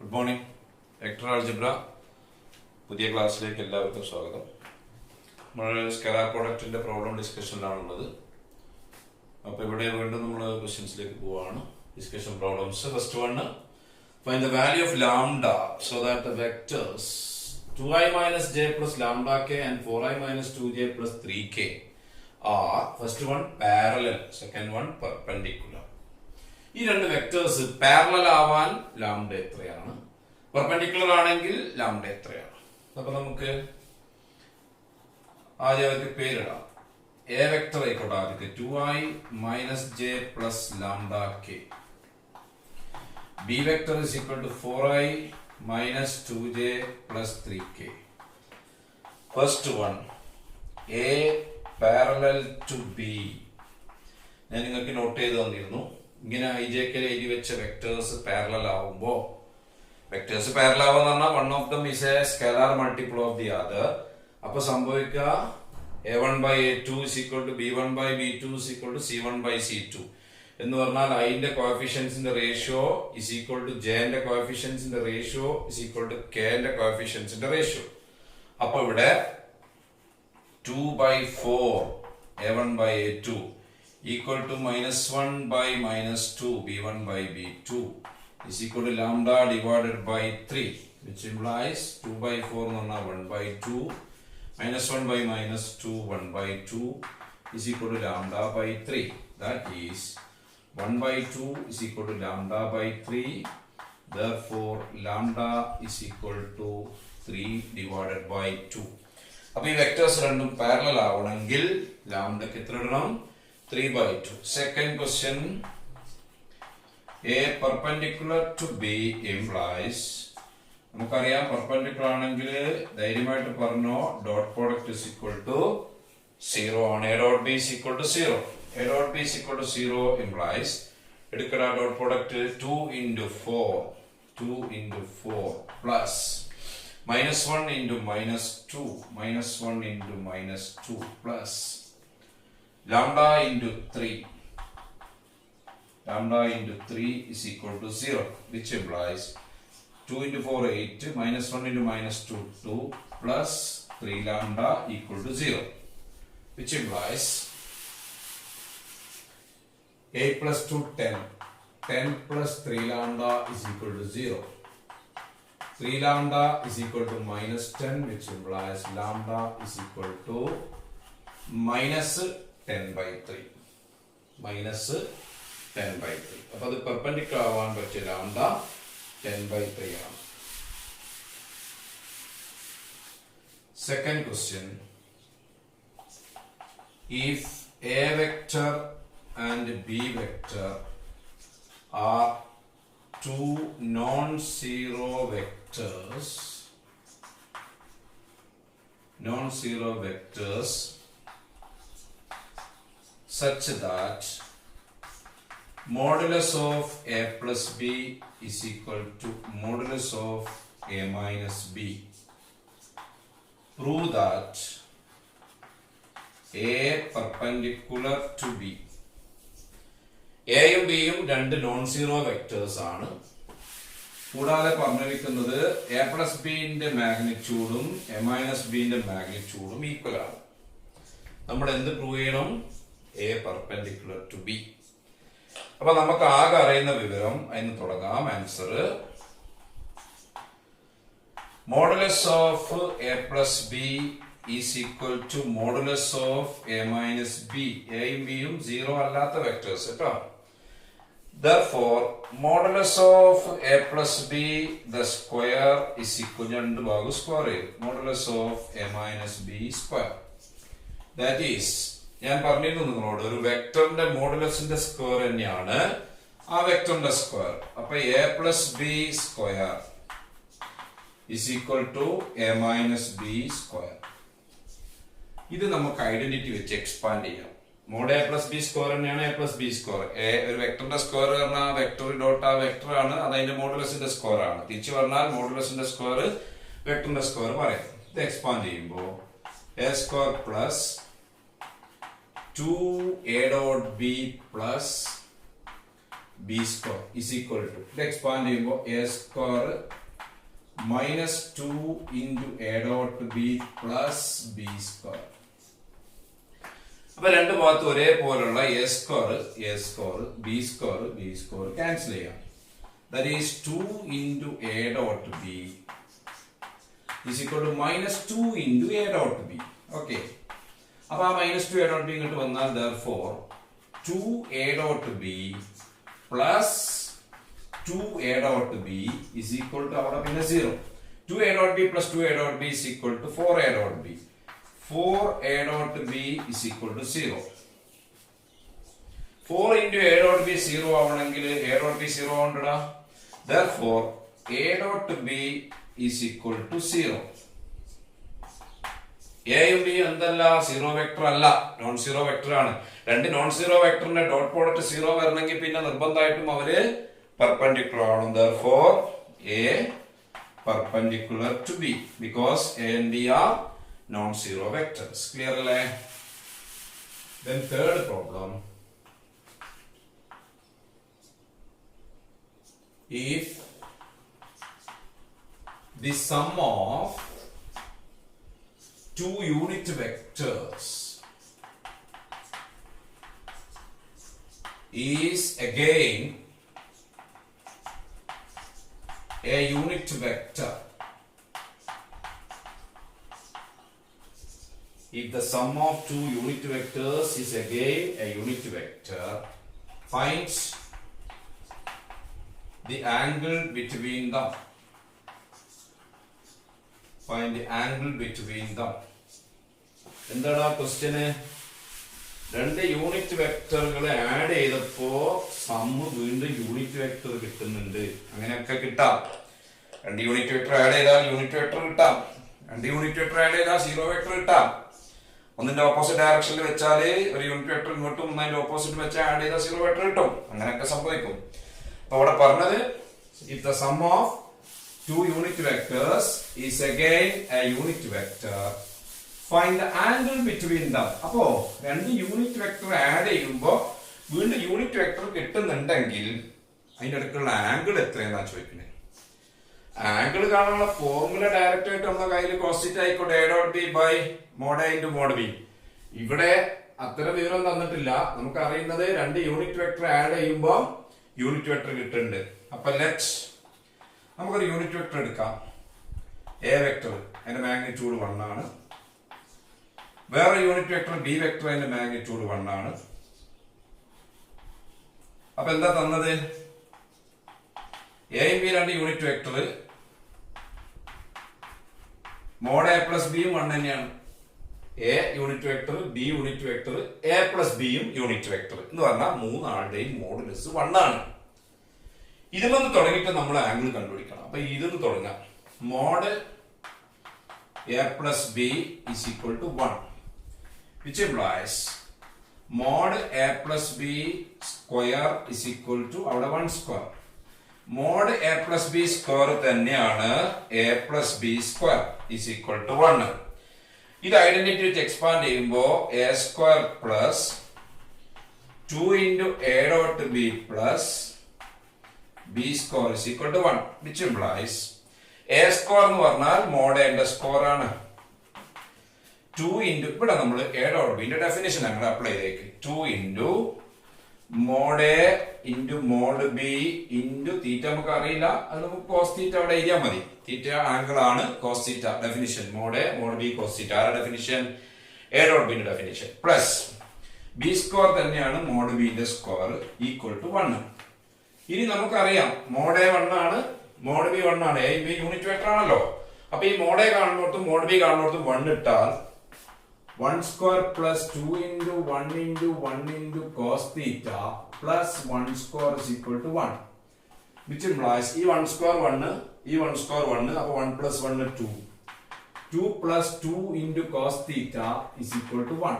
Good morning. Vector algebra പുതിയ ക്ലാസ്സിലേക്ക് എല്ലാവർക്കും സ്വാഗതം. നമ്മൾ സ്കെലാർ പ്രോഡക്റ്റിന്റെ പ്രോബ്ലം ഡിസ്കഷനിലാണുള്ളത്. അപ്പോൾ ഇവിടെ വീണ്ടും നമ്മൾ ക്വസ്റ്റ്യൻസിലേക്ക് പോവാണ്. Discussion problems. First one, find the value of lambda so that the vectors 2i minus j plus lambda k and 4i minus 2j plus 3k are first one parallel, second one perpendicular. ഈ രണ്ട് vectors parallel ആവാൻ lambda എത്രയാണ്, perpendicular ആണെങ്കിൽ lambda എത്രയാണ്? അപ്പൊ നമുക്ക് ആദ്യം അവർക്ക് പേരിടാം. എ വെക്ടർ ആയിക്കോട്ടെ. ആദ്യത്തെ 2i minus j plus lambda k. B vector is equal to 4i minus 2j plus 3k. First one, A parallel to B. ഞാൻ നിങ്ങൾക്ക് നോട്ട് ചെയ്ത് തന്നിരുന്നു. ഇങ്ങനെ IJK എഴുതി വെച്ച വെക്ടേഴ്സ് പാരലൽ ആവുമ്പോ, വെക്ടേഴ്സ് പാരലൽ ആവാന്ന് പറഞ്ഞാൽ one of them is A scalar multiple of the other. അപ്പൊ സംഭവിക്കുക A1 by A2 is equal to B1 by B2 is equal to C1 by C2 എന്ന് പറഞ്ഞാൽ ഐന്റെ കോഎഫിഷ്യൻസിന്റെ റേഷ്യോ ഇസ് ഈക്വൽ ടു ജെന്റെ കോഎഫിഷ്യൻസിന്റെ ratio is equal to കെന്റെ കോഎഫിഷ്യൻസിന്റെ റേഷ്യോ. അപ്പൊ ഇവിടെ 2/4 A1 by A2 equal to -1 by -2 B1 by B2 is equal to lambda divided by 3, which implies 2/4 എന്ന് പറഞ്ഞാൽ 1/2 -1 by -2 1/2 is equal to lambda by 3. That is 1/2 is equal to lambda by 3. Therefore, lambda is equal to 3 divided by 2. അപ്പോൾ ഈ vectors രണ്ടും parallel ആവണമെങ്കിൽ ലാംഡയ്ക്ക് എത്ര ഇടണം? 3/2. Second question, A perpendicular to B implies, നമുക്കറിയാം perpendicular ആണെങ്കിൽ ധൈര്യമായിട്ട് പറഞ്ഞോ dot product is equal to 0 ആണ്. A dot B is equal to 0. A dot B is equal to 0 implies എടുക്കട dot product 2 into 4 plus -1 into -2 -1 into -2 plus lambda into 3 is equal to 0, which implies 2 into 4 8 -1 into -2 2 plus 3 lambda equal to 0, which implies 8 plus 2 10 plus 3 lambda is equal to 0. 3 lambda is equal to -10, which implies lambda is equal to -10/3. -10/3. അപ്പോൾ അത് perpendicular ആവാൻ പറ്റിയ lambda 10/3 ആണ്. Second question, if A vector and B vector are two non-zero vectors such that modulus of A plus B is equal to modulus of A minus B, prove that A perpendicular to B. എയും ബിയും രണ്ട് non zero vectors ആണ്. കൂടാതെ പറഞ്ഞിരിക്കുന്നത് A plus ബിന്റെ മാഗ്നിറ്റ്യൂഡും A minus ബിന്റെ മാഗ്നിറ്റ്യൂഡും ഈക്വൽ ആണ്. നമ്മൾ എന്ത് പ്രൂവ് ചെയ്യണം? A perpendicular to B. അപ്പൊ നമുക്ക് ആകെ അറിയുന്ന വിവരം അതിന് തുടങ്ങാം. Answer modulus of A plus B is equal to modulus of A minus B. എയും ബിയും സീറോ അല്ലാത്ത വെക്ടേഴ്സ് കേട്ടോ. Therefore, modulus of A plus B the square is equal to രണ്ട് ഭാഗം സ്ക്വയർ ചെയ്യും. Modulus of A minus B square. That is, ഞാൻ പറഞ്ഞിരുന്നു നിങ്ങളോട് ഒരു വെക്ടറിന്റെ മോഡുലസിന്റെ സ്ക്വയർ തന്നെയാണ് ആ വെക്ടറിന്റെ സ്ക്വയർ. അപ്പൊ A plus B square is equal to A minus B square. ഇത് നമുക്ക് ഐഡന്റിറ്റി വെച്ച് എക്സ്പാൻഡ് ചെയ്യാം. Mod A plus B square തന്നെയാണ് എ പ്ലസ് ബി സ്ക്വയർ. ഒരു വെക്ടറിന്റെ സ്ക്വയർ പറഞ്ഞാൽ വെക്ടർ ഡോട്ട് ആ വെക്ടർ ആണ്, അത് അതിന്റെ മോഡുലസിന്റെ സ്ക്വയർ ആണ്. തിരിച്ചു പറഞ്ഞാൽ മോഡുലസിന്റെ സ്ക്വയർ വെക്ടറിന്റെ സ്ക്വയർ പറയാം. ഇത് എക്സ്പാൻഡ് ചെയ്യുമ്പോൾ A square plus 2 A dot B plus b square is equal to ഇത് expand ചെയ്യുമ്പോൾ a square minus 2 into a dot b plus b square. അപ്പോൾ രണ്ട് ഭാഗത്ത് ഒരേപോലുള്ള a square b square cancel ചെയ്യാം. That is 2 into a dot b is equal to minus 2 into a dot b. Okay. അപ്പോൾ ആ minus 2 a dot b ഇങ്ങോട്ട് വന്നാൽ therefore 2 a dot b plus 2 a dot b is equal to അവിടെ പിന്നെ 0. 2 a dot b plus 2 a dot b is equal to 4 a dot b. 4 a dot b is equal to 0. 4 into a dot b 0 ആവണമെങ്കിൽ a dot b 0 ആവണ്ടടാ. Therefore a dot b is equal to 0. a യും b എന്തല്ല zero vector അല്ല, non zero vector ആണ്. രണ്ട് non zero വെക്ടറിന്റെ dot product 0 വരണമെങ്കിൽ പിന്നെ നിർബന്ധമായിട്ടും അവര് perpendicular ആണ്. Therefore a perpendicular to b because a and b are non-zero vectors. Clear അല്ലേ? Then third problem, if the sum of two unit vectors is again a unit vector. If the sum of two unit vectors is again a unit vector, find the angle between them. Find the angle between them. എന്താണ് question? രണ്ട് unit വെക്ടറുകളെ add ചെയ്തപ്പോ sum വീണ്ടും unit vector കിട്ടുന്നുണ്ട്. അങ്ങനെയൊക്കെ കിട്ടാം. രണ്ട് unit vector add ചെയ്താൽ unit vector കിട്ടാം. രണ്ട് യൂണിറ്റ് വെക്ടർ ആഡ് ചെയ്താൽ സീറോ വെക്ടർ കിട്ടാം. ഒന്നിന്റെ ഓപ്പോസിറ്റ് ഡയറക്ഷനിൽ വെച്ചാൽ ഒരു യൂണിറ്റ് വെക്ടർ ഇങ്ങോട്ടും ഒന്നതിന്റെ ഓപ്പോസിറ്റ് വെച്ചാൽ ആഡ് ചെയ്താൽ സീറോ വെക്ടർ കിട്ടും. അങ്ങനെയൊക്കെ സംഭവിക്കും. അപ്പൊ അവിടെ പറഞ്ഞത് if the sum of two unit vectors is again a unit vector, find the angle between them. അപ്പോ രണ്ട് യൂണിറ്റ് വെക്ടർ ആഡ് ചെയ്യുമ്പോൾ വീണ്ടും യൂണിറ്റ് വെക്ടർ കിട്ടുന്നുണ്ടെങ്കിൽ അതിന്റെ അടുക്കുള്ള ആംഗിൾ എത്രയെന്നാ ചോദിക്കുന്നത്. ആംഗിൾ കാണാനുള്ള ഫോർമുല ഡയറക്റ്റ് ആയിട്ട് നമ്മുടെ കയ്യിൽ കോസ് ആയിക്കോട്ടെ a dot b by mod a into mod b. ഇവിടെ അത്തരം വിവരം തന്നിട്ടില്ല. നമുക്ക് അറിയുന്നത് രണ്ട് യൂണിറ്റ് വെക്ടർ ആഡ് ചെയ്യുമ്പോൾ യൂണിറ്റ് വെക്ടർ കിട്ടുന്നുണ്ട്. അപ്പൊ ലെറ്റ് നമുക്കൊരു യൂണിറ്റ് വെക്ടർ എടുക്കാം. എ വെക്ടർ അതിന്റെ മാഗ്നിറ്റ്യൂഡ് 1 ആണ്. വേറെ യൂണിറ്റ് വെക്ടർ ബി വെക്ടർ അതിന്റെ മാഗ്നിറ്റ്യൂഡ് 1 ആണ്. അപ്പൊ എന്താ തന്നത്? എയും ബി രണ്ട് unit vector, mod A plus ബിയും 1 തന്നെയാണ്. A unit vector, B unit vector, A plus ബിയും യൂണിറ്റ് വെക്ടർ എന്ന് പറഞ്ഞാൽ മൂന്നാളുടെയും മോഡുലസ് 1 ആണ്. ഇതിൽ നിന്ന് തുടങ്ങിയിട്ട് നമ്മൾ ആംഗിൾ കണ്ടുപിടിക്കണം. അപ്പൊ ഇതിൽ നിന്ന് തുടങ്ങാം. Mod A plus B is equal to 1, which implies mod a plus b square is equal to അവിടെ 1 square. mod a plus b square തന്നെയാണ് a plus b square is equal to 1. ഇത് identity വെച്ച് expand ചെയ്യുമ്പോൾ a square plus 2 into a dot b plus b square is equal to 1, which implies a square എന്ന് പറഞ്ഞാൽ mod a ന്റെ square ആണ്. 2 into ഇവിടെ നമ്മൾ a dot b ന്റെ ഡെഫിനിഷൻ നമ്മൾ അപ്ലൈ ചെയ്തേക്ക്. 2 into mod a into mod b into തീറ്റ നമുക്ക് അറിയില്ല, അത് നമുക്ക് cos തീറ്റ അവിടെ എഴുതിയാൽ മതി. തീറ്റ ആംഗിൾ ആണ് cos theta. Definition mod a mod b cos തീറ്റ. ആരുടെ ഡെഫിനിഷൻ? a dot b ന്റെ ഡെഫിനിഷൻ. പ്ലസ് b സ്ക്വയർ തന്നെയാണ് mod b ന്റെ സ്ക്വയർ ഈക്വൽ ടു 1. ഇനി നമുക്കറിയാം mod a 1 ആണ്, mod b 1 ആണ്. a b യൂണിറ്റ് വെക്ടർ ആണല്ലോ. അപ്പൊ ഈ mod a കാണുന്നിടത്തും mod b കാണുന്നിടത്തും 1 ഇട്ടാൽ 1 square plus 2 into 1 into 1 into cos theta plus 1 square is equal to 1, which implies ഈ 1 square 1, ഈ 1 square 1, അപ്പൊ 1 plus 1 2. 2 plus 2 into cos theta is equal to 1,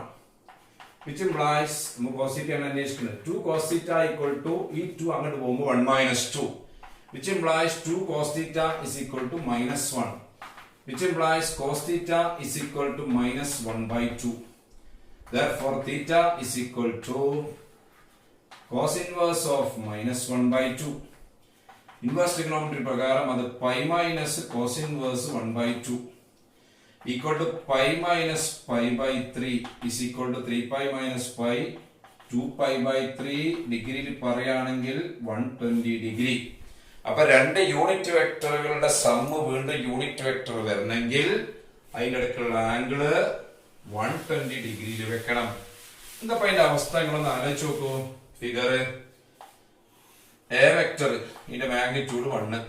which implies നമുക്ക് cos theta ആണ് അന്വേഷിക്കുന്നത്. 2 cos theta equal to ഈ 2 അങ്ങോട്ട് പോകുമ്പോൾ 1 minus 2, which implies 2 cos theta is equal to minus 1, which implies cos theta is equal to minus 1 by 2. Therefore theta is equal to cos inverse of minus 1 by 2. Inverse trigonometry പ്രകാരം അത് pi minus cos inverse 1 by 2 equal to pi minus pi by 3 is equal to 3 pi minus pi 2 pi by 3 ഡിഗ്രിയിൽ പറയുകയാണെങ്കിൽ 120 degree. അപ്പൊ രണ്ട് unit വെക്ടറുകളുടെ sum വീണ്ടും unit vector വരണമെങ്കിൽ അതിൻ്റെ അടുക്കുള്ള angle 120 ഡിഗ്രിയിൽ വെക്കണം. എന്താ അതിന്റെ അവസ്ഥ നിങ്ങളൊന്ന് ആലോചിച്ച് നോക്കൂ. ഫിഗർ എ വെക്ടർ ഇതിന്റെ മാഗ്നിറ്റ്യൂഡ് 1,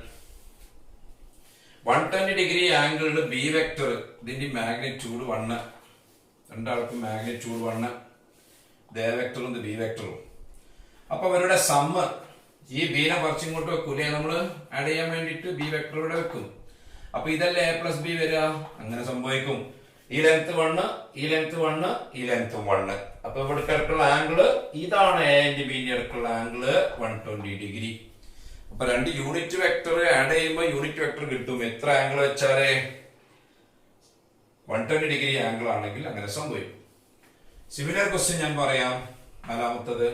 120 ഡിഗ്രി ആംഗിളിൽ ബി വെക്ടർ ഇതിന്റെ മാഗ്നിറ്റ്യൂഡ് 1, രണ്ടാൾക്കും മാഗ്നിറ്റ്യൂഡ് 1, ഇത് എ വെക്ടറും ഇത് ബി വെക്ടറും. അപ്പൊ അവരുടെ സമ്മ് ഈ ബീനെ പറിച്ച് ഇങ്ങോട്ട് വെക്കൂലേ, നമ്മള് ആഡ് ചെയ്യാൻ വേണ്ടിട്ട് ബി വെക്ടർ ഇവിടെ വെക്കും. അപ്പൊ ഇതല്ലേ എ പ്ലസ് ബി വരിക, അങ്ങനെ സംഭവിക്കും. ഈ ലെങ്ത് 1, ഈ ലെങ്ത് 1, ഈ ലെങ്ത് 1. അപ്പൊ ഇവിടെ അടുക്കുള്ള ആംഗിള് ഇതാണ് എ ആൻഡ് ബിന്റെ അടുക്കുള്ള ആംഗിള് 120 ഡിഗ്രി. അപ്പൊ രണ്ട് യൂണിറ്റ് വെക്ടർ ആഡ് ചെയ്യുമ്പോൾ യൂണിറ്റ് വെക്ടർ കിട്ടും. എത്ര ആംഗിൾ വെച്ചാലേ 120 ഡിഗ്രി ആംഗിൾ ആണെങ്കിൽ അങ്ങനെ സംഭവിക്കും. സിമിലർ ക്വസ്റ്റ്യൻ ഞാൻ പറയാം. നാലാമത്തത്,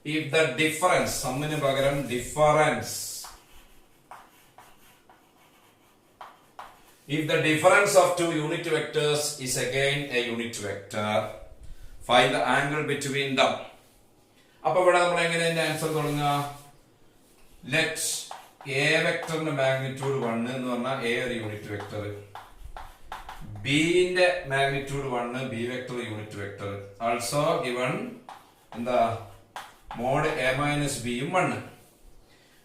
ഇഫ് ദ ഡിഫറൻസ്, സമ്മിന് പകരം difference, if the difference of two unit vectors is again a unit vector, find the angle between them. അപ്പൊ ഇവിടെ നമ്മൾ എങ്ങനെ അതിന്റെ ആൻസർ തുടങ്ങുക? ലെറ്റ് എ വെക്ടറിന്റെ മാഗ്നിറ്റ്യൂഡ് 1 എന്ന് പറഞ്ഞാൽ എ ഒരു യൂണിറ്റ് വെക്ടർ, ബിന്റെ magnitude 1, B vector unit vector. Also given എന്താ മോഡ് എ മൈനസ് ബിയും 1.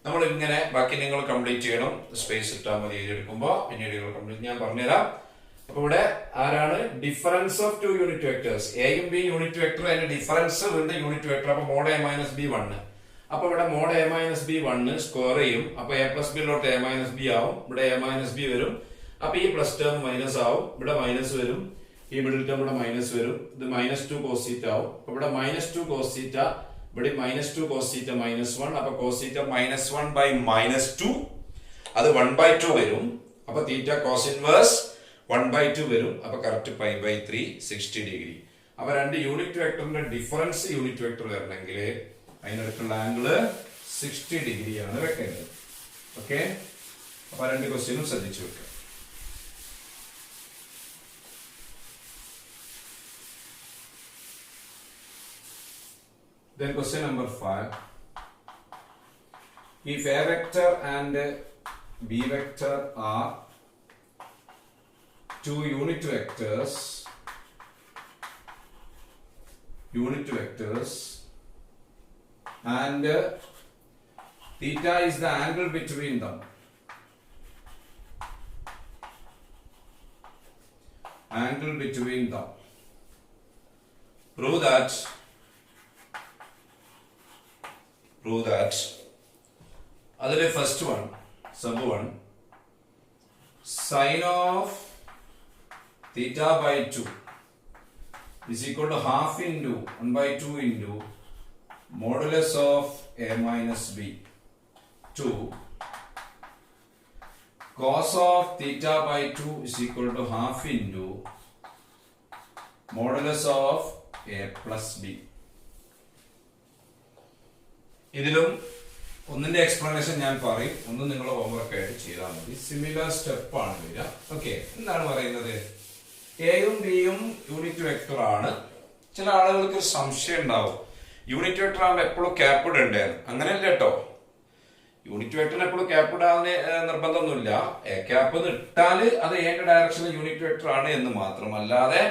നമ്മൾ ഇങ്ങനെ ബാക്കി നിങ്ങൾ കംപ്ലീറ്റ് ചെയ്യണം. സ്പേസ് ഇട്ടാൽ മതി എഴുതിയെടുക്കുമ്പോൾ, പിന്നീട് കംപ്ലീറ്റ് ഞാൻ പറഞ്ഞുതരാം. അപ്പൊ ഇവിടെ ആരാണ് difference of two unit vectors, എയും ബി യൂണിറ്റ് വെക്ടർ, അതിന്റെ ഡിഫറൻസ് വീണ്ടും യൂണിറ്റ് വെക്ടർ. അപ്പൊ മോഡ് എ മൈനസ് ബി 1. അപ്പൊ ഇവിടെ mod A minus B 1 square ചെയ്യും. അപ്പൊ എ പ്ലസ് ബിയിലോട്ട് എ മൈനസ് ബി ആവും. ഇവിടെ എ മൈനസ് ബി വരും. അപ്പൊ ഈ പ്ലസ് ടേം മൈനസ് ആവും. ഇവിടെ മൈനസ് വരും. ഈ മിഡിൽ ടേം ഇവിടെ മൈനസ് വരും. ഇത് -2 cos θ ആവും. അപ്പൊ ഇവിടെ -2 cos θ, ഇവിടെ -2 cos θ -1. അപ്പൊ cos θ -1 by -2 അത് 1/2 വരും. അപ്പൊ തീറ്റ cos ഇൻവേഴ്സ് 1/2 വരും. അപ്പൊ കറക്റ്റ് π by 3 60 ഡിഗ്രി. അപ്പൊ രണ്ട് യൂണിറ്റ് വെക്ടറിന്റെ ഡിഫറൻസ് യൂണിറ്റ് വെക്ടർ വരണമെങ്കിൽ അതിനടുത്തുള്ള ആംഗിള് 60 ഡിഗ്രിയാണ് വെക്കേണ്ടത്. ഓക്കെ, അപ്പൊ രണ്ട് ക്വസ്റ്റ്യനും ശ്രദ്ധിച്ചു വെക്കുക. Then question number 5. If A vector and B vector are two unit vectors and theta is the angle between them. Angle between them. Prove that അതിലെ first one, sub 1, sine of theta by 2 is equal to half into 1/2 into modulus of a minus b. 2 cos of theta by 2 is equal to half into modulus of a plus b. ഇതിലും ഒന്നിന്റെ explanation ഞാൻ പറയും, ഒന്ന് നിങ്ങൾ homework ആയിട്ട് ചെയ്താൽ മതി. Similar step ആണ് വരിക. ഓക്കെ, എന്താണ് പറയുന്നത്? എയും ബിയും യൂണിറ്റ് വെക്ടർ ആണ്. ചില ആളുകൾക്ക് ഒരു സംശയം ഉണ്ടാവും, യൂണിറ്റ് വെക്ടർ ആകുമ്പോൾ എപ്പോഴും ക്യാപ്പ് ഇടണ്ടേ? അങ്ങനെയല്ല കേട്ടോ. യൂണിറ്റ് വെക്ടറിന് എപ്പോഴും ക്യാപ്പ് ഇടാൻ നിർബന്ധമൊന്നുമില്ല. ക്യാപ്പ് ഇട്ടാൽ അത് ഏന്റെ ഡയറക്ഷനിൽ യൂണിറ്റ് വെക്ടർ ആണ് എന്ന് മാത്രം. അല്ലാതെ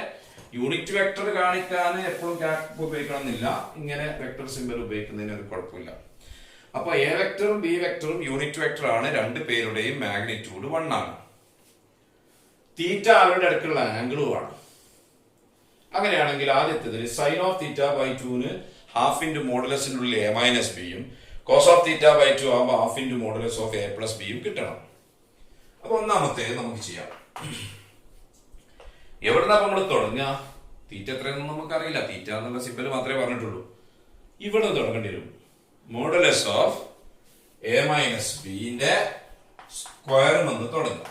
യൂണിറ്റ് വെക്ടർ കാണിക്കാൻ എപ്പോഴും ക്യാപ്പ് ഉപയോഗിക്കണം എന്നില്ല. ഇങ്ങനെ വെക്ടർ സിമ്പൽ ഉപയോഗിക്കുന്നതിന് ഒരു കുഴപ്പമില്ല. അപ്പൊ എ വെക്ടറും ബി വെക്ടറും യൂണിറ്റ് വെക്ടർ ആണ്. രണ്ട് പേരുടെയും മാഗ്നിറ്റ്യൂഡ് 1 ആണ്. തീറ്റ അവരുടെ അടുക്കുള്ള ആംഗിളും ആണ്. അങ്ങനെയാണെങ്കിൽ ആദ്യത്തേതിൽ sine of theta by 2 half into മോഡുലസിന്റെ ഉള്ളിൽ എ മൈനസ് ബിയും, കോസ് ഓഫ് തീറ്റ ബൈ 2 ആകുമ്പോൾ half into modulus of A plus ബിയും കിട്ടണം. അപ്പൊ ഒന്നാമത്തേത് നമുക്ക് ചെയ്യാം. എവിടുന്നാ നമ്മൾ തുടങ്ങുക? തീറ്റ എത്രയെന്നൊന്നും നമുക്കറിയില്ല. തീറ്റ എന്നുള്ള സിമ്പൽ മാത്രമേ പറഞ്ഞിട്ടുള്ളൂ. ഇവിടെ തുടങ്ങേണ്ടി വരും. മോഡുലസ് ഓഫ് എ മൈനസ് ബിന്റെ സ്ക്വയർ എന്ന് തുടങ്ങുക.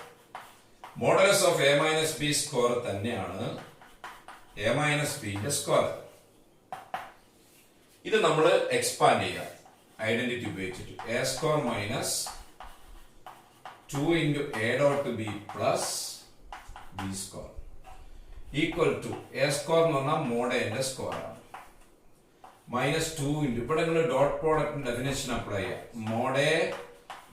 Modulus of A minus B square തന്നെയാണ് എ മൈനസ് ബിന്റെ സ്ക്വയർ. ഇത് നമ്മൾ എക്സ്പാൻഡ് ചെയ്യാം ഐഡന്റിറ്റി ഉപയോഗിച്ചിട്ട്. A square minus 2 into a dot b plus b square equal to a square എന്ന് പറഞ്ഞാൽ മോഡ് എന്റെ സ്ക്വയർ ആണ് മൈനസ് 2 into ഇവിടെ നിങ്ങൾ ഡോട്ട് പ്രോഡക്റ്റ് ഡെഫിനേഷൻ അപ്ലൈ ചെയ്യാം. Mod A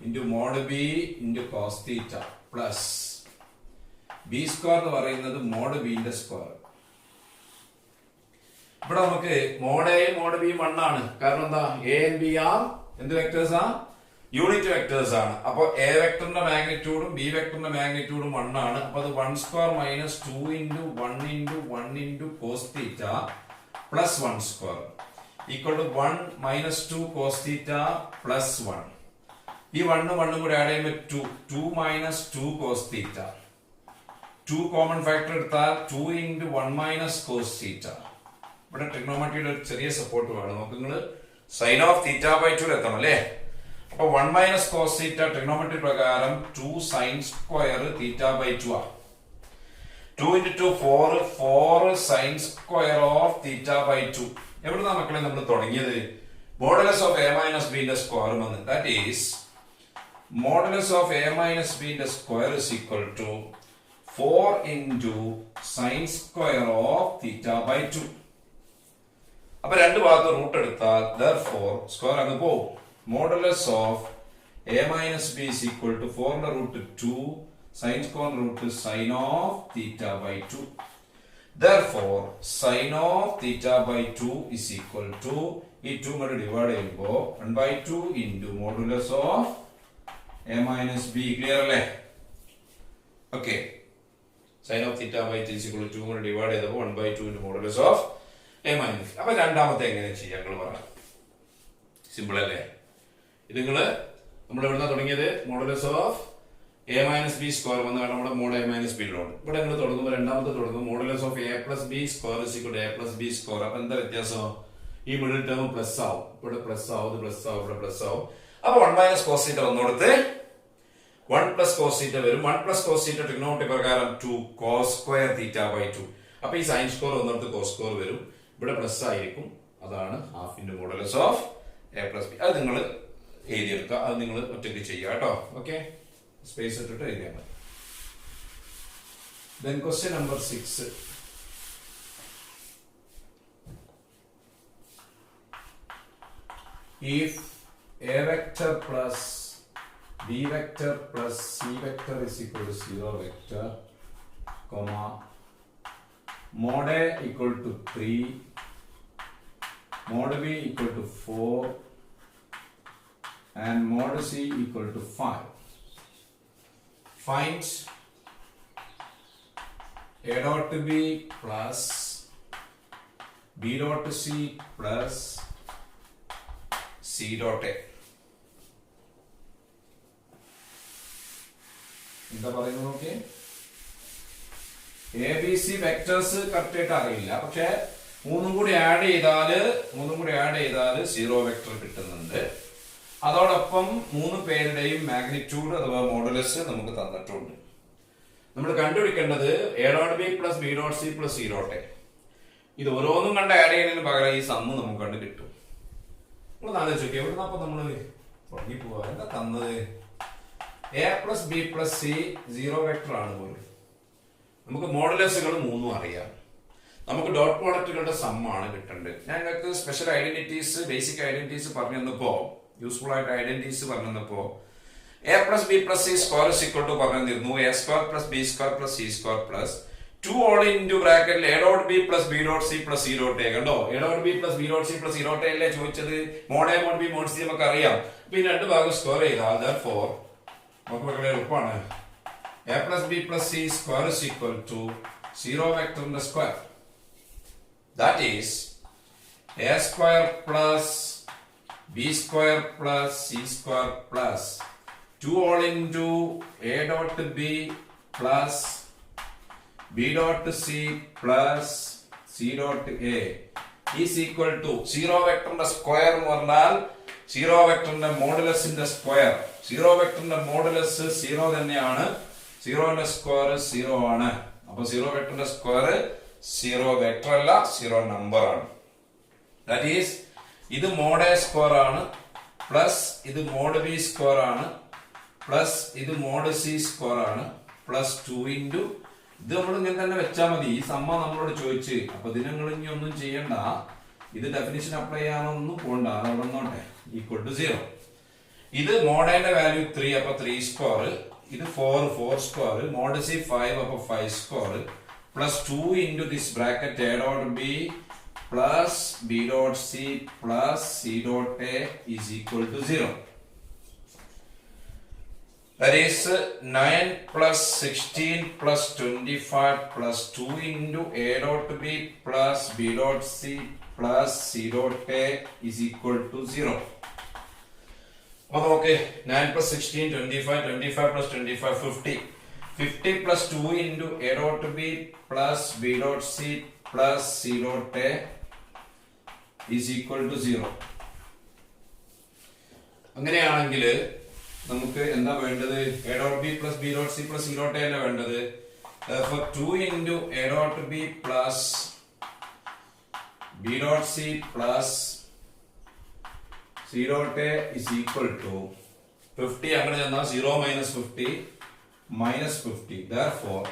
into mod B into cos theta plus B square എന്ന് പറയുന്നത് mode ബിന്റെ square. ഇവിടെ നമുക്ക് മോഡ് എ മോഡ് ബി 1 ആണ്. കാരണം എന്താ, എ ആൻഡ് ബി ആർ എന്ത് വെക്ടേഴ്സ് ആ, യൂണിറ്റ് വെക്ടേഴ്സ് ആണ്. അപ്പൊ എ വെക്ടറിന്റെ മാഗ്നിറ്റ്യൂഡും ബി വെക്ടറിന്റെ മാഗ്നിറ്റ്യൂഡും 1 ആണ്. അപ്പൊ അത് 1 square minus 2 into 1 into 1 into cos theta plus 1 square equal to 1 minus 2 cos theta plus 1. ഈ 1 1 കൂടെ ആഡ് ചെയ്യുമ്പോൾ 2 minus 2 cos theta. 2 common factor എടുത്താൽ 2 into 1 മൈനസ് കോസ് തീറ്റ. ഇവിടെ ട്രിഗ്നോമെട്രിയുടെ ഒരു ചെറിയ സപ്പോർട്ട് വേണം. നമുക്ക് നിങ്ങൾ സൈൻ ഓഫ് തീറ്റ ബൈ 2 എത്തണം അല്ലേ. അപ്പൊ 1 മൈനസ് കോസ് തീറ്റ ട്രിഗ്നോമെട്രി പ്രകാരം 2 സൈൻ സ്ക്വയർ തീറ്റ ബൈ 2 ആ. 2 into 2 4 sine square of theta by 2. എവിടുന്നാ മക്കളെ നമ്മൾ തുടങ്ങിയത്? മോഡുലസ് ഓഫ് എ മൈനസ് ബിന്റെ സ്ക്വയർ വന്ന്, that is modulus of A minus ബിന്റെ square is equal to 4 into sine square of theta by 2. അപ്പൊ രണ്ട് ഭാഗത്ത് റൂട്ട് എടുത്താൽ therefore സ്ക്വയർ അങ്ങ് പോകും. Modulus of A minus B is equal to 4 ന്റെ root 2 sine square root sine of theta by 2. therefore sine of theta by 2 is equal to ഈ 2 കൊണ്ട് divide ചെയ്യുമ്പോൾ 1/2 into modulus of A minus B. Clear അല്ലേ? Okay, sine of theta by 2 is equal to 2 കൊണ്ട് divide ചെയ്തപ്പോൾ 1/2 into modulus of A minus. അപ്പൊ രണ്ടാമത്തെ എങ്ങനെ ചെയ്യാം നിങ്ങൾ പറ. സിമ്പിൾ അല്ലേ? ഇത് നമ്മൾ എവിടുന്ന തുടങ്ങിയത്? Modulus of A minus B square വന്ന് നമ്മുടെ മോഡ് എ മൈനസ് ബിയിലോട്ട്. ഇവിടെ നിങ്ങൾ തുടങ്ങുമ്പോൾ രണ്ടാമത്തെ തുടങ്ങും modulus of A plus B square is equal to A plus B square. അപ്പൊ എന്താ വ്യത്യാസം? ഈ മിഡിൽ ടേം പ്ലസ് ആവും, ഇവിടെ പ്ലസ് ആവും, ഇത് പ്ലസ് ആവും, ഇവിടെ പ്ലസ് ആവും. അപ്പൊ 1 മൈനസ് കോസ് തീറ്റ വന്നോടത്ത് 1 പ്ലസ് കോസ് തീറ്റ വരും. 1 പ്ലസ് കോസ് തീറ്റ ട്രിഗ്നോമെട്രി പ്രകാരം 2 കോസ് സ്ക്വയർ തീറ്റ ബൈ 2. അപ്പൊ ഈ സൈൻ സ്ക്വയർ വന്നിടത്ത് കോസ് സ്ക്വയർ വരും, ഇവിടെ പ്ലസ് ആയിരിക്കും. അതാണ് half into modulus of A plus B. അത് നിങ്ങൾ എഴുതിയെടുക്കുക, അത് നിങ്ങൾ ഒറ്റയ്ക്ക് ചെയ്യുക കേട്ടോ. ഓക്കെ, സ്പേസ് ഇട്ടിട്ട് എഴുതിയാൽ മതി. Then question number 6. If a vector plus b vector plus c vector is equal to 0 vector, comma, mod a equal to 3, mod b equal to 4, and mod c equal to 5. Find a dot b plus b dot c plus c dot a. എന്താ പറയുന്നത് നോക്കി. A B C vectors correct ആയിട്ട് അറിയില്ല, പക്ഷെ മൂന്നും കൂടി add ചെയ്താൽ 0 vector കിട്ടുന്നുണ്ട്. അതോടൊപ്പം 3 പേരുടെയും മാഗ്നിറ്റ്യൂഡ് അഥവാ മോഡുലസ് നമുക്ക് തന്നിട്ടുണ്ട്. നമ്മൾ കണ്ടുപിടിക്കേണ്ടത് A dot B plus B dot C plus C dot A. ഇത് ഓരോന്നും കണ്ട് ആഡ് ചെയ്യുന്നതിന് പകരം ഈ സമ്മ് നമുക്ക് കണ്ട് കിട്ടും. നമ്മൾ ആലോചിച്ചു എവിടുന്ന അപ്പൊ നമ്മൾ തുടങ്ങി പോവാ. എന്താ തന്നത്? A plus B plus C 0 vector ആണ് പോലും. നമുക്ക് മോഡുലസുകൾ 3 അറിയാം. നമുക്ക് ഡോട്ട് പ്രോഡക്റ്റുകളുടെ സമ്മാണ് കിട്ടേണ്ടത്. ഞാൻ നിങ്ങൾക്ക് സ്പെഷ്യൽ ഐഡന്റിറ്റീസ്, ബേസിക് ഐഡന്റിറ്റീസ് പറഞ്ഞു തന്നപ്പോ, യൂസ്ഫുൾ ആയിട്ട് ഐഡന്റിറ്റീസ് പറഞ്ഞു തന്നപ്പോ A plus B plus C square is equal to പറഞ്ഞു തന്നിരുന്നു. A square plus B square plus C square plus 2 all into ബ്രാക്കറ്റിൽ A dot B plus B dot C plus C dot A. കണ്ടോ, A dot B plus B dot C plus C dot A അല്ലേ ചോദിച്ചത്. Mod A mod B mod C നമുക്ക് അറിയാം. അപ്പൊ ഈ രണ്ട് ഭാഗം സ്ക്വയർ ചെയ്താൽ therefore നമുക്ക് വളരെ എളുപ്പമാണ്. A plus B plus C square is equal to 0 വെക്ടറിന്റെ സ്ക്വയർ. That is a square plus b square plus c square plus 2 all into a dot b plus b dot c plus c dot a is equal to 0 vector square എന്ന് പറഞ്ഞാൽ 0 വെക്ടറിന്റെ മോഡുലസിന്റെ square. 0 വെക്ടറിന്റെ modulus 0 തന്നെയാണ്. 0 ന്റെ square 0 ആണ്. അപ്പൊ 0 വെക്ടറിന്റെ square 0 vector അല്ല, 0 നമ്പർ ആണ്. ദാറ്റ് ഈസ് ഇത് മോഡ് എ സ്ക്വയർ ആണ്, പ്ലസ് ഇത് മോഡ് ബി സ്ക്വയർ ആണ്, പ്ലസ് ഇത് മോഡ് സി സ്ക്വയർ ആണ്, പ്ലസ് 2 ഇൻറ്റു ഇത് നമ്മൾ ഇങ്ങനെ തന്നെ വെച്ചാൽ മതി. ഈ സമ്മ നമ്മളോട് ചോദിച്ച്, അപ്പൊ ഇത് നിങ്ങൾ ഇനി ഒന്നും ചെയ്യണ്ട, ഇത് ഡെഫിനിഷൻ അപ്ലൈ ചെയ്യാനൊന്നും പോണ്ട, അതവിടെ വന്നോട്ടെ. Equal to 0. ഇത് മോഡ് എന്റെ വാല്യൂ 3, അപ്പൊ 3 സ്ക്വയർ, ഇത് 4 സ്ക്വയർ, മോഡ് സി 5, അപ്പൊ 5 square, plus 2 into this bracket A dot B plus B dot C plus C dot A is equal to 0. That is 9 plus 16 plus 25 plus 2 into a dot b plus b dot c plus c dot a is equal to 0. Okay, 9 plus 16, 25, 25 plus 25, 50. 50 plus 2 into a dot b plus b dot c plus c dot a is equal to 0. അങ്ങനെയാണെങ്കിൽ നമുക്ക് എന്താ വേണ്ടത്? A dot B plus B dot C plus C dot A അല്ലേ വേണ്ടത്. therefore 2 into a dot b plus b dot c plus c dot a is equal to 50. അങ്ങനെ ചെന്നാൽ 0 minus 50 minus 50. therefore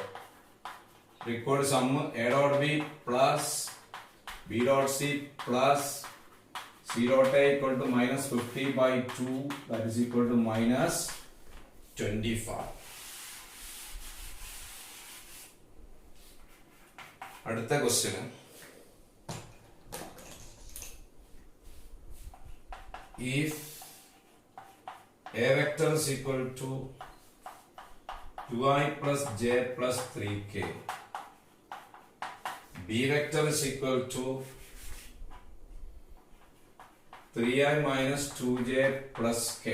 record sum a dot b plus b dot c plus c dot a equal to minus 50 by 2, that is equal to minus 25. അടുത്ത question, if a vector is equal to 2i plus j plus 3k, b vector is equal to 3i minus 2j plus k,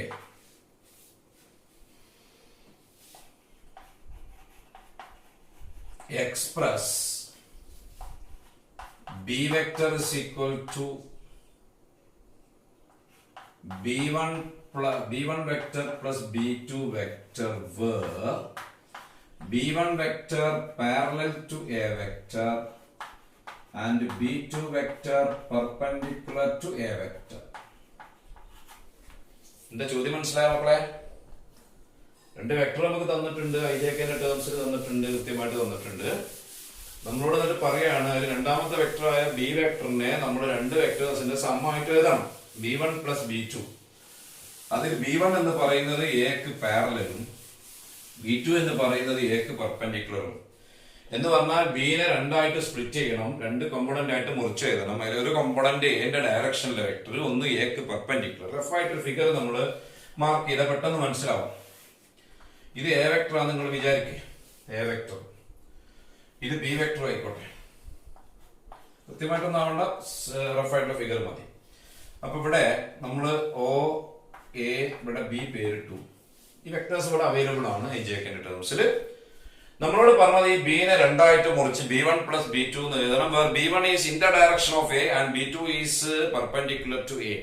express b vector is equal to b1 vector plus b2 vector where b1 vector parallel to a vector and b2 vector perpendicular to a vector. എന്താ ചോദ്യം മനസ്സിലായോ മക്കളെ? രണ്ട് vector നമുക്ക് തന്നിട്ടുണ്ട്, ഐഡിയൊക്കെ ടേംസിൽ തന്നിട്ടുണ്ട്, കൃത്യമായിട്ട് തന്നിട്ടുണ്ട്. നമ്മളോട് എന്നിട്ട് പറയാണ് അതിൽ രണ്ടാമത്തെ വെക്ടറായ ബി വെക്ടറിനെ നമ്മൾ രണ്ട് വെക്ടേഴ്സിന്റെ സമ്മമായിട്ട് എഴുതണം, b1 പ്ലസ് b2. അതിൽ b1 എന്ന് പറയുന്നത് എക്ക് പാരലലും b2 എന്ന് പറയുന്നത് എക്ക് പെർപെൻഡിക്കുലറും. എന്ന് പറഞ്ഞാൽ ബിനെ രണ്ടായിട്ട് സ്പ്ലിറ്റ് ചെയ്യണം, രണ്ട് കോമ്പണന്റ് ആയിട്ട് മുറിച്ച് എഴുതണം. അതിൽ ഒരു കോമ്പണന്റ് എന്റെ ഡയറക്ഷനിലെ വെക്ടർ, ഒന്ന് എക്ക് പെർപെൻഡിക്കുലർ. റഫായിട്ടൊരു ഫിഗർ നമ്മൾ മാർക്ക് ചെയ്താൽ പെട്ടെന്ന് മനസ്സിലാവും. ഇത് എ വെക്ടർ ആണെന്ന് നിങ്ങൾ വിചാരിക്കുക, എ വെക്ടർ. ഇത് ബി വെക്ടർ ആയിക്കോട്ടെ, കൃത്യമായിട്ടൊന്നും ആവേണ്ട, റഫായിട്ടുള്ള ഫിഗർ മതി. അപ്പൊ ഇവിടെ നമ്മള് ഒ എ, ഇവിടെ ബി പേരിട്ടു. ഈ വെക്ടേഴ്സ് ഇവിടെ അവൈലബിൾ ആണ് ഐജെക്കിന്റെ ടേംസിൽ. നമ്മളോട് പറഞ്ഞത് ഈ ബിനെ രണ്ടായിട്ട് മുറിച്ച് b1 പ്ലസ് b2 എന്ന് എഴുതണം. b1 is in the direction of A and b2 is perpendicular to A.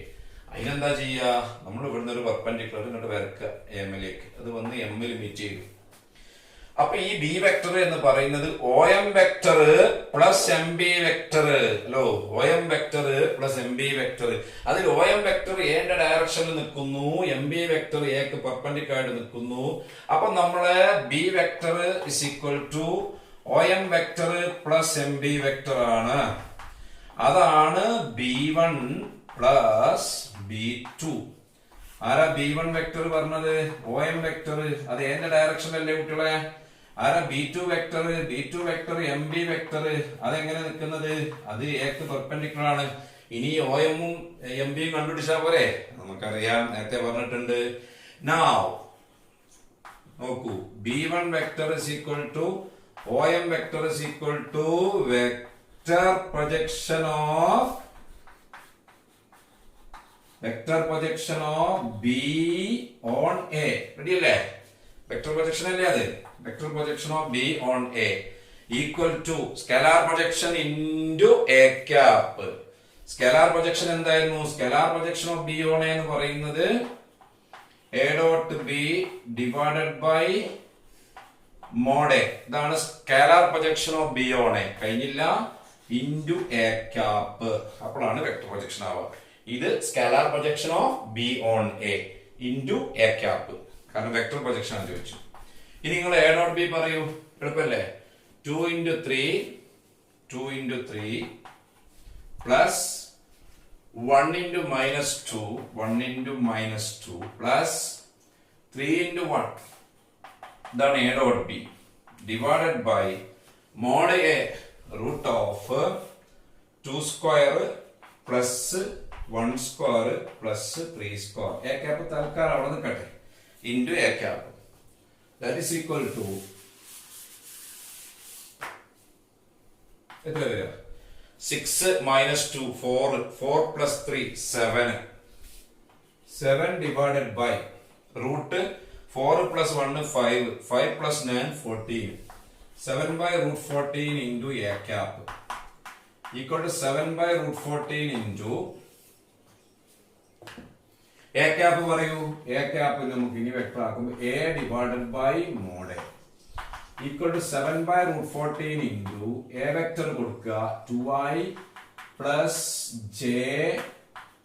അതിനെന്താ ചെയ്യുക? നമ്മൾ ഇവിടുന്ന് ഒരു പെർപെൻഡിക്കുലർ ഇങ്ങോട്ട് വരക്കുക എമ്മിലേക്ക്, അത് വന്ന് എമ്മിൽ മീറ്റ് ചെയ്യും. അപ്പൊ ഈ ബി വെക്ടർ എന്ന് പറയുന്നത് O M vector plus M B vector. Hello, O M vector plus M B vector. അതിൽ ഒ എം വെക്ടർ എന്റെ ഡയറക്ഷനിൽ നിൽക്കുന്നു, എം ബി വെക്ടർ എക്ക് പെർപെൻഡിക്കുലർ ആയിട്ട് നിൽക്കുന്നു. അപ്പൊ നമ്മള് B vector is equal to O M vector plus M B vector ആണ്. അതാണ് b1 പ്ലസ് b2. ആരാ b1 വെക്ടർ പറഞ്ഞത്? O M vector. അത് എന്റെ ഡയറക്ഷനല്ലേ കുട്ടികളെ? ആരാ b2 vector? b2 vector M B vector. അതെങ്ങനെ നിൽക്കുന്നത്? അത് എക്ക് പെർപെൻഡിക്കുലർ ആണ്. ഇനി ഒ എമ്മും എം ബിയും കണ്ടുപിടിച്ചാൽ പോരെ? നമുക്കറിയാം, നേരത്തെ പറഞ്ഞിട്ടുണ്ട്. നൗ നോക്കൂ, b1 vector is equal to O M vector is equal to vector projection of b on a. Ready അല്ലേ? വെക്ടർ പ്രൊജക്ഷൻ അല്ലേ അത്? Vector projection of b on a equal to scalar projection into a cap. Scalar projection എന്തായിരുന്നു? Scalar projection of b on a എന്ന് പറയുന്നത് a dot b divided by mod a. ഇതാണ് scalar projection of b on a. കഴിഞ്ഞില്ല, into a cap. അപ്പോഴാണ് vector projection ആവുക. ഇത് scalar projection of B on A into A cap, കാരണം vector projection ആണ് ചോദിച്ചു. ഇനി നിങ്ങൾ എ ഡോട്ട് ബി പറയൂ, എളുപ്പല്ലേ? 2 into 3 plus 1 into minus 2 plus 3 into 1, ഇതാണ് A dot B, divided by mod A root of 2 square plus 1 square plus 3 square, A cap തൽക്കാലം അവിടെ നിൽക്കട്ടെ, into A cap, that is equal to എത്ര വരിക? 6 minus 2 4 plus 3 7 divided by root 4 plus 1 5 plus 9 14, 7 by root 14 into a cap equal to 7 by root 14 into a cap പറയൂ. a cap നമുക്ക് ഇനി vector ആക്കുമ്പോൾ a divided by mod a equal to 7 by root 14 into a vector കൊടുക്കുക 2i plus j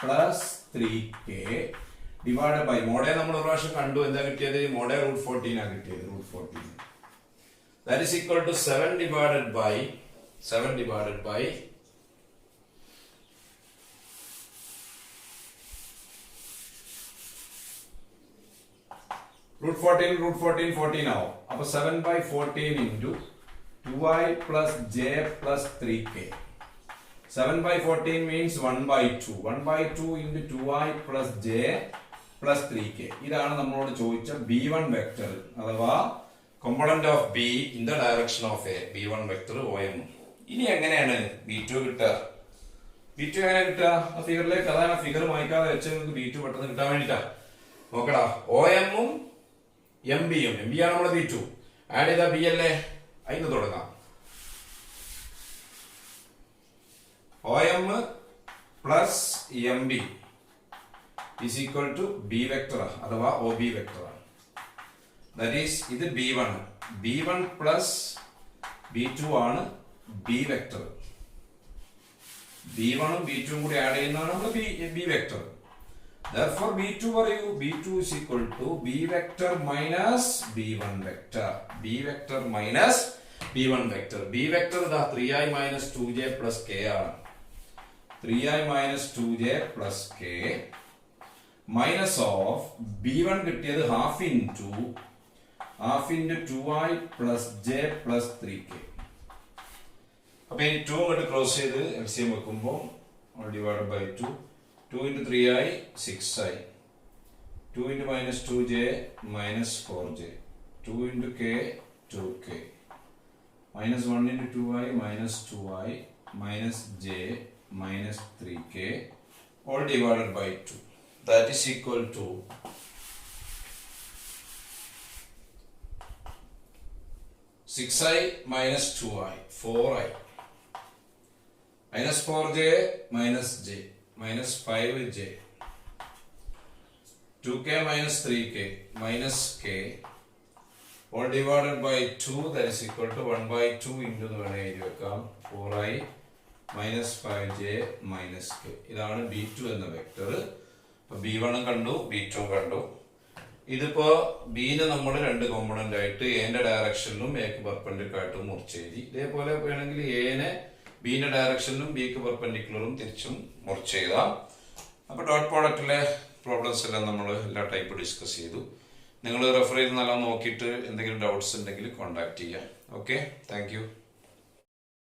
plus 3k divided by mod a നമ്മൾ ഒരു പ്രാവശ്യം കണ്ടു, എന്താ കിട്ടിയത്? mod a root 14 ആണ് കിട്ടിയത്, root 14, that is equal to 7 divided by root 14 ആവും. അപ്പൊ 7 by 14 into 2i plus j plus 3k. 7 by 14 means 1 by 2. 1 by 2 into 2i plus j plus 3k. ഇതാണ് നമ്മളോട് ചോദിച്ച b1 വെക്ടർ അഥവാ component of b in the direction of a b1 vector OM. ഇനി എങ്ങനെയാണ് b2 കിട്ടുക? b2 എങ്ങനെ കിട്ടുക? ആ ഫിഗറിലേക്ക്, അതാണ് ഫിഗർ മായ്ക്കാതെ വെച്ച് നിങ്ങൾക്ക് b2 പെട്ടെന്ന് കിട്ടാൻ വേണ്ടിട്ടാ. നോക്കടാ, OM ഉം എം ബി ആണ് നമ്മുടെ b2, ആഡ് ചെയ്ത b അല്ലേ, അതിന് തുടങ്ങാം. OM plus M B is equal to b vector അഥവാ OB വെക്ടർ ആണ്. ദാറ്റ് ഈസ് ഇത് b1 പ്ലസ് b2 ആണ് b വെക്ടർ. b1 ഉം b2 ഉം കൂടി ആഡ് ചെയ്യുന്നതാണ് നമ്മൾ b വെക്ടർ. Therefore b2 പറയൂ, b2 is equal to b vector minus b1 vector. b vector minus b1 vector. b vector ഇതാ 3i minus 2j plus k ആണ്. 3i minus 2j plus k minus of b1 കിട്ടിയത് half into 2i plus j plus 3k. അപ്പൊ ഈ 2 അങ്ങോട്ട് cross ചെയ്ത് LCM വെക്കുമ്പോൾ divided by 2 into 3i 6i, 2 into minus 2j minus 4j, 2 into k 2k, minus 1 into 2i minus 2i minus j minus 3k all divided by 2, that is equal to 6i minus 2i 4i minus 4j minus j minus 5j, 2k minus 3k minus k all divided by 2, that is equal to 1 by 2 into the 4i minus 5j minus k. ഇതാണ് b2 എന്ന vector. b1 കണ്ടു, b2 കണ്ടു. ഇതിപ്പോ b നെ നമ്മൾ രണ്ട് component ആയിട്ട് a ന്റെ ഡയറക്ഷനിലും a ക്ക് പെർപെൻഡിക്കുലർ ആയിട്ടും മുറിച്ചെഴുതി. ഇതേപോലെ വേണമെങ്കിൽ a നെ b ന്റെ ഡയറക്ഷനിലും b ക്ക് പെർപെൻഡിക്കുലറും തിരിച്ചും മുറിച്ചെഴുതാം. അപ്പോൾ ഡോട്ട് പ്രോഡക്റ്റിലെ പ്രോബ്ലംസ് എല്ലാം നമ്മൾ എല്ലാ ടൈപ്പ് ഡിസ്കസ് ചെയ്തു. നിങ്ങൾ റെഫർ ചെയ്ത് നല്ല നോക്കിയിട്ട് എന്തെങ്കിലും ഡൗട്ട്സ് ഉണ്ടെങ്കിൽ കോൺടാക്ട് ചെയ്യാം. Okay, thank you.